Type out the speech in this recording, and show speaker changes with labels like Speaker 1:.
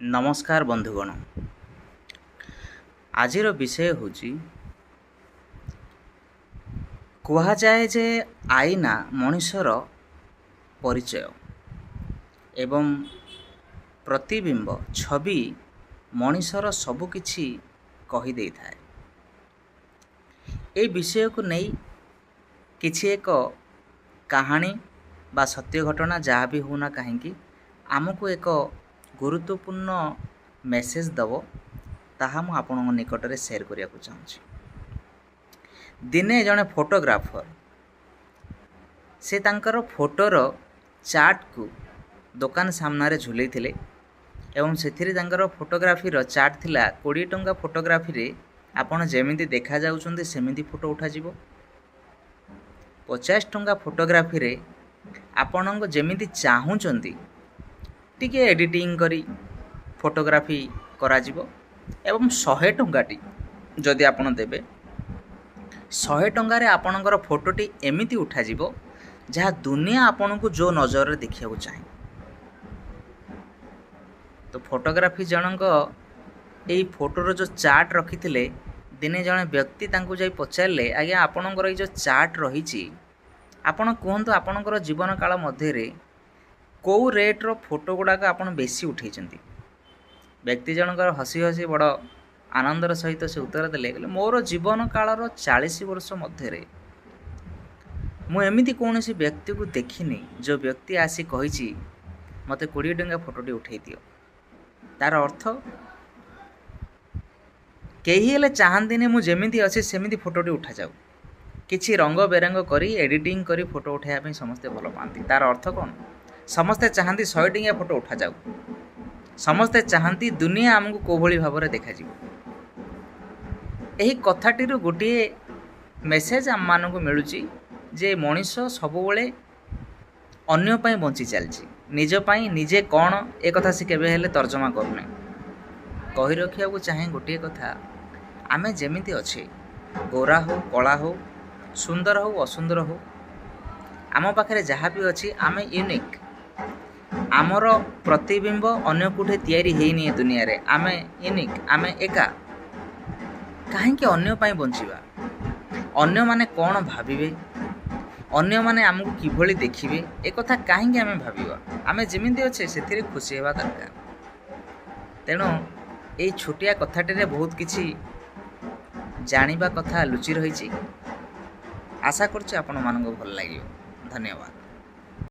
Speaker 1: नमस्कार बंधुगण। आजिर विषय हूँ कह जाए जे आईना मनुष्यर परिचय एवं प्रतिबिंब छवि मनुष्यर सबकिछि कहीदे थाए। ए विषय को नहीं किछि एक कहानी बा सत्य घटना जहाँ भी होना कहीं आमको एक गुरुत्वपूर्ण मेसेज दब ताहा मु आपन निकट में शेयर करने को चाहूँगी। दिने जड़े फोटोग्राफर से तांकर फोटोर चार्ट को दुकान सामने झुले एवं से फोटोग्राफीर चार्ट थिला 20 टंका फोटोग्राफी रे आपन जेमिति देखा जाउछन्ते सेमिति फोटो उठा जिवो। 50 टंका फोटोग्राफी रे आपन जेमिति चाहूचंती टिके एडिटिंग करी फोटोग्राफी करा जिवो एवं 100 टंकाटी जदि आपन देबे 100 टंका आपणकर फोटोटी एमिति उठा जिवो जहाँ दुनिया आपन को जो नजर देखा चाहे। तो फोटोग्राफी जनक यही फोटोर जो चार्ट रखी दिने जड़े व्यक्ति तांको जाई पचारे आज्ञा आपणकर ये जो चार्ट रही आपण कहतु आपणकर जीवन काल मध्य कौ रेट्र फोटो गुड़ाक आप बेसी उठे। व्यक्ति जनकर हसी हसी बड़ आनंदर सहित से उत्तर देले मोर जीवन कालर 40 वर्ष मध्य मुझे कौन सी व्यक्ति को देखिनी जो व्यक्ति आसी कही मत 20 टंका फोटोटी उठे दियो। तार अर्थ कहीं हेले चाहती मुझेमी अच्छे सेमती फोटोटी उठा जाऊ किसी रंग बेरंग करी एडिटिंग करी फोटो उठाइबा समस्ते भल पाती। तार अर्थ कौन समस्ते चाहती 100 टंका फोटो उठा जाऊ समस्ते चाहती दुनिया आमको कोभली भाव में देखा यही कथाटी गोटे मेसेज आम मानक मिलूँ जे मनीष सबुबले अन्य पाई बंची चलची निज पाई निजे कौन एक कथा से केबे हेले तर्जमा करूने। कही रखा चाहे गोटे कथा आमे जेमिति अच्छे गोरा हो कला हो सुंदर हो असुंदर हो आम पाखे जहाँ भी अच्छी आमे यूनिक आमर प्रतिबिंब अन्य कोठे तैयारी हेनी दुनिया रे आमे यूनिक आमे एका कहीं अन्य पाई बंचिबा अन्य माने कौन भाविबे अन्य माने आमको किभली देखिबे एक कथा कहीं आमे भाविबा आमे जेमिति अच्छे से खुशी हेबा दरकार। तेणु ये छोटिया कथाटे बहुत किछि जानिबा कथा लुचि रही। आशा करछि आपण मानक भल लागियो। धन्यवाद।